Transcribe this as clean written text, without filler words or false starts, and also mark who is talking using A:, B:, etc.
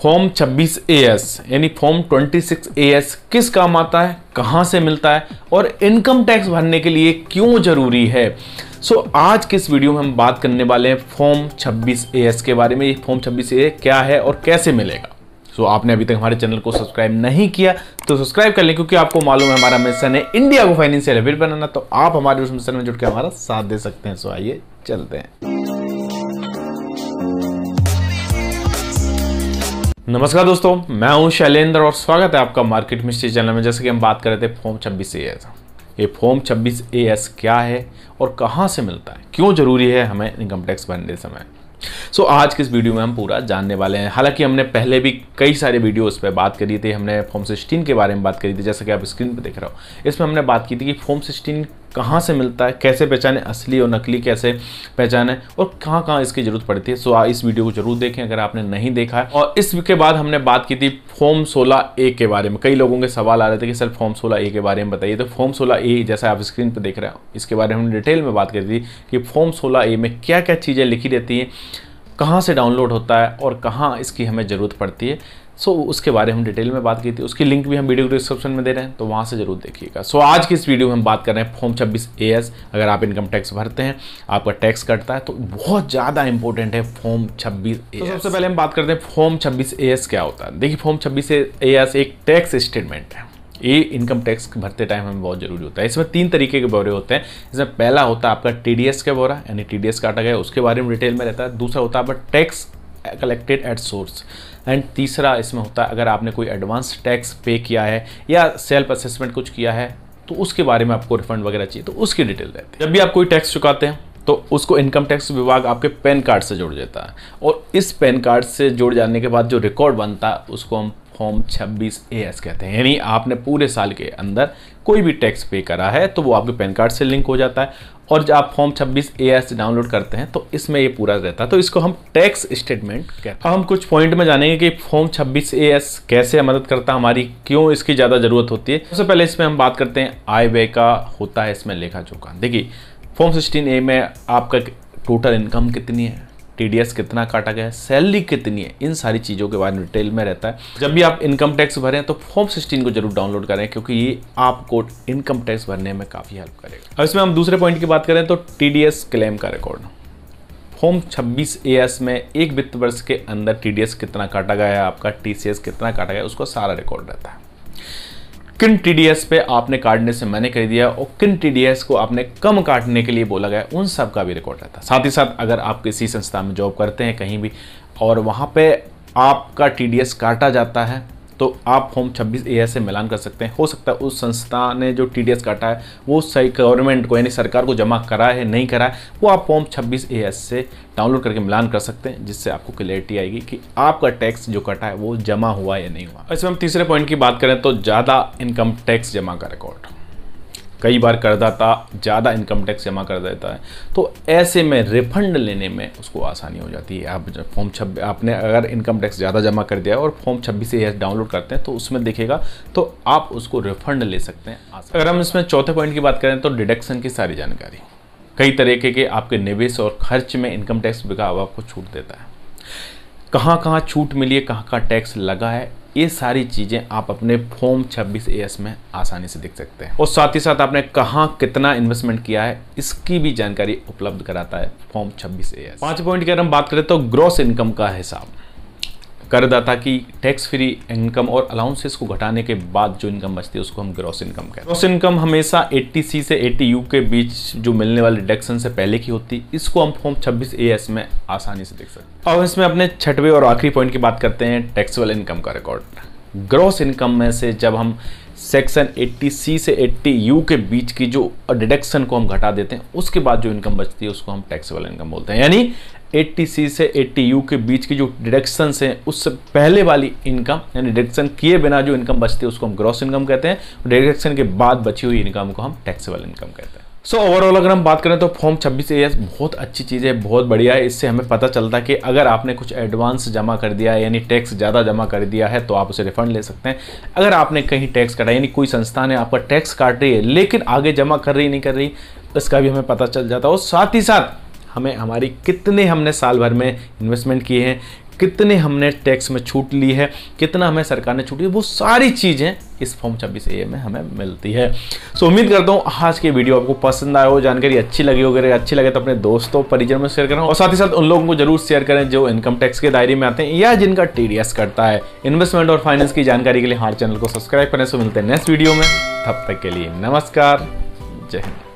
A: Form 26AS यानी form 26AS किस काम आता है, कहां से मिलता है और इनकम टैक्स भरने के लिए क्यों जरूरी है। आज के इस वीडियो में हम बात करने वाले हैं फॉर्म 26AS के बारे में। ये फॉर्म 26AS क्या है और कैसे मिलेगा। आपने अभी तक हमारे चैनल को सब्सक्राइब नहीं किया तो सब्सक्राइब कर लें, क्योंकि आपको मालूम है हमारा मिशन है इंडिया को फाइनेंशियल हेल्प बनाना। तो आप हमारे उस मिशन में जुड़ के हमारा साथ दे सकते हैं। आइए चलते हैं। नमस्कार दोस्तों, मैं हूं शैलेंद्र और स्वागत है आपका मार्केट मिस्ट्री चैनल में। जैसे कि हम बात कर रहे थे फॉर्म 26AS। ये फॉर्म 26AS क्या है और कहां से मिलता है, क्यों जरूरी है हमें इनकम टैक्स भरने समय। आज के इस वीडियो में हम पूरा जानने वाले हैं। हालांकि हमने पहले भी कई सारे वीडियो उस पर बात करी थी। हमने फॉर्म 16 के बारे में बात करी थी, जैसा कि आप स्क्रीन पर देख रहे हो। इसमें हमने बात की थी कि फॉर्म 16 कहाँ से मिलता है, कैसे पहचाने, असली और नकली कैसे पहचाने और कहाँ कहाँ इसकी जरूरत पड़ती है। इस वीडियो को जरूर देखें अगर आपने नहीं देखा है। और इसके बाद हमने बात की थी फॉर्म 16A के बारे में। कई लोगों के सवाल आ रहे थे कि सर फॉर्म 16A के बारे में बताइए। तो फॉर्म 16A जैसा आप स्क्रीन पर देख रहे हो, इसके बारे में हमने डिटेल में बात करी थी कि फॉर्म 16A में क्या क्या चीज़ें लिखी रहती हैं, कहाँ से डाउनलोड होता है और कहाँ इसकी हमें ज़रूरत पड़ती है। उसके बारे में हम डिटेल में बात की थी। उसकी लिंक भी हम वीडियो डिस्क्रिप्शन में दे रहे हैं, तो वहाँ से जरूर देखिएगा। आज की इस वीडियो में हम बात कर रहे हैं फॉर्म 26AS। अगर आप इनकम टैक्स भरते हैं, आपका टैक्स कटता है, तो बहुत ज़्यादा इंपॉर्टेंट है फॉर्म 26AS। सबसे पहले हम बात करते हैं फॉर्म 26AS क्या होता है। देखिए, फॉर्म 26AS एक टैक्स स्टेटमेंट है। ये इनकम टैक्स भरते टाइम हमें बहुत जरूरी होता है। इसमें 3 तरीके के ब्यौरे होते हैं। इसमें पहला होता है आपका TDS का ब्यौरा, यानी TDS काटा गया, उसके बारे में डिटेल में रहता है। दूसरा होता है आपका tax collected at source, and तीसरा इसमें होता है अगर आपने कोई एडवांस टैक्स पे किया है या सेल्फ असेसमेंट कुछ किया है तो उसके बारे में आपको रिफंड वगैरह चाहिए, तो उसकी डिटेल रहती है। जब भी आप कोई टैक्स चुकाते हैं तो उसको इनकम टैक्स विभाग आपके पैन कार्ड से जोड़ देता है, और इस पैन कार्ड से जोड़ जाने के बाद जो रिकॉर्ड बनता है उसको हम फॉर्म 26AS कहते हैं। यानी आपने पूरे साल के अंदर कोई भी टैक्स पे करा है तो वो आपके पैन कार्ड से लिंक हो जाता है, और जब आप फॉर्म 26AS डाउनलोड करते हैं तो इसमें ये पूरा रहता है। तो इसको हम टैक्स स्टेटमेंट कहते हैं। अब हम कुछ पॉइंट में जानेंगे कि फॉर्म 26AS कैसे मदद करता है हमारी, क्यों इसकी ज़्यादा ज़रूरत होती है। सबसे पहले इसमें हम बात करते हैं आय व्यय का होता है इसमें लेखा जोखा। देखिए, फॉर्म 16A में आपका टोटल इनकम कितनी है, TDS कितना काटा गया है, सैलरी कितनी है, इन सारी चीज़ों के बारे में डिटेल में रहता है। जब भी आप इनकम टैक्स भरें तो फॉर्म 16 को जरूर डाउनलोड करें, क्योंकि ये आपको इनकम टैक्स भरने में काफ़ी हेल्प करेगा। अब इसमें हम दूसरे पॉइंट की बात करें तो TDS क्लेम का रिकॉर्ड। फॉर्म 26AS में एक वित्त वर्ष के अंदर TDS कितना काटा गया है, आपका TCS कितना काटा गया है, उसका सारा रिकॉर्ड रहता है। किन TDS पे आपने काटने से मैंने कह दिया और किन TDS को आपने कम काटने के लिए बोला गया, उन सब का भी रिकॉर्ड रहता है। साथ ही साथ अगर आप किसी संस्था में जॉब करते हैं कहीं भी और वहाँ पे आपका TDS काटा जाता है तो आप फॉर्म 26AS से मिलान कर सकते हैं। हो सकता है उस संस्था ने जो TDS काटा है वो सही गवर्नमेंट को यानी सरकार को जमा करा है नहीं करा है, वो आप फॉर्म 26AS से डाउनलोड करके मिलान कर सकते हैं, जिससे आपको क्लैरिटी आएगी कि आपका टैक्स जो कटा है वो जमा हुआ या नहीं हुआ। इसमें हम तीसरे पॉइंट की बात करें तो ज़्यादा इनकम टैक्स जमा का रिकॉर्ड। कई बार करदाता ज़्यादा इनकम टैक्स जमा कर देता है, तो ऐसे में रिफंड लेने में उसको आसानी हो जाती है। आप जब आपने अगर इनकम टैक्स ज़्यादा जमा कर दिया है और फॉर्म 26AS डाउनलोड करते हैं तो उसमें दिखेगा, तो आप उसको रिफंड ले सकते हैं। अगर हम इसमें चौथे पॉइंट की बात करें तो डिडक्शन की सारी जानकारी। कई तरीके के आपके निवेश और खर्च में इनकम टैक्स विभाग आपको छूट देता है। कहाँ कहाँ छूट मिली है, कहाँ कहाँ टैक्स लगा है, ये सारी चीज़ें आप अपने फॉर्म 26AS में आसानी से देख सकते हैं। और साथ ही साथ आपने कहाँ कितना इन्वेस्टमेंट किया है, इसकी भी जानकारी उपलब्ध कराता है फॉर्म 26AS। 5 पॉइंट की अगर हम बात करें तो ग्रॉस इनकम का हिसाब। करदाता की टैक्स फ्री इनकम और अलाउंसेस को घटाने के बाद जो इनकम बचती है उसको हम ग्रॉस इनकम कहते हैं। ग्रॉस इनकम हमेशा 80C से 80U के बीच जो मिलने वाली डिडक्शन से पहले की होती है, इसको हम फॉर्म 26AS में आसानी से देख सकते हैं। और इसमें अपने छठवें और आखिरी पॉइंट की बात करते हैं टैक्सेबल इनकम का रिकॉर्ड। ग्रॉस इनकम में से जब हम सेक्शन 80C से 80U के बीच की जो डिडक्शन को हम घटा देते हैं, उसके बाद जो इनकम बचती है उसको हम टैक्सेबल इनकम बोलते हैं। यानी 80C से 80U के बीच की जो डिडक्शन है उससे पहले वाली इनकम, यानी डिडक्शन किए बिना जो इनकम बचती है उसको हम ग्रॉस इनकम कहते हैं। डिडक्शन के बाद बची हुई इनकम को हम टैक्सेबल इनकम कहते हैं। ओवरऑल अगर हम बात करें तो फॉर्म 26AS बहुत अच्छी चीज़ है, बहुत बढ़िया है। इससे हमें पता चलता है कि अगर आपने कुछ एडवांस जमा कर दिया है यानी टैक्स ज़्यादा जमा कर दिया है तो आप उसे रिफंड ले सकते हैं। अगर आपने कहीं टैक्स काटा यानी कोई संस्था ने आपका टैक्स काट रही है लेकिन आगे जमा कर रही नहीं कर रही, इसका भी हमें पता चल जाता है। और साथ ही साथ हमें हमारी कितने हमने साल भर में इन्वेस्टमेंट किए हैं, कितने हमने टैक्स में छूट ली है, कितना हमें सरकार ने छूट दी, वो सारी चीज़ें इस फॉर्म 26A में हमें मिलती है। सो उम्मीद करता हूँ आज की वीडियो आपको पसंद आया हो, जानकारी अच्छी लगी हो। अगर अच्छी लगे तो अपने दोस्तों परिजन में शेयर करें और साथ ही साथ उन लोगों को जरूर शेयर करें जो इनकम टैक्स के दायरे में आते हैं या जिनका TDS करता है। इन्वेस्टमेंट और फाइनेंस की जानकारी के लिए हमारे चैनल को सब्सक्राइब करें। सो मिलते हैं नेक्स्ट वीडियो में, तब तक के लिए नमस्कार, जय हिंद।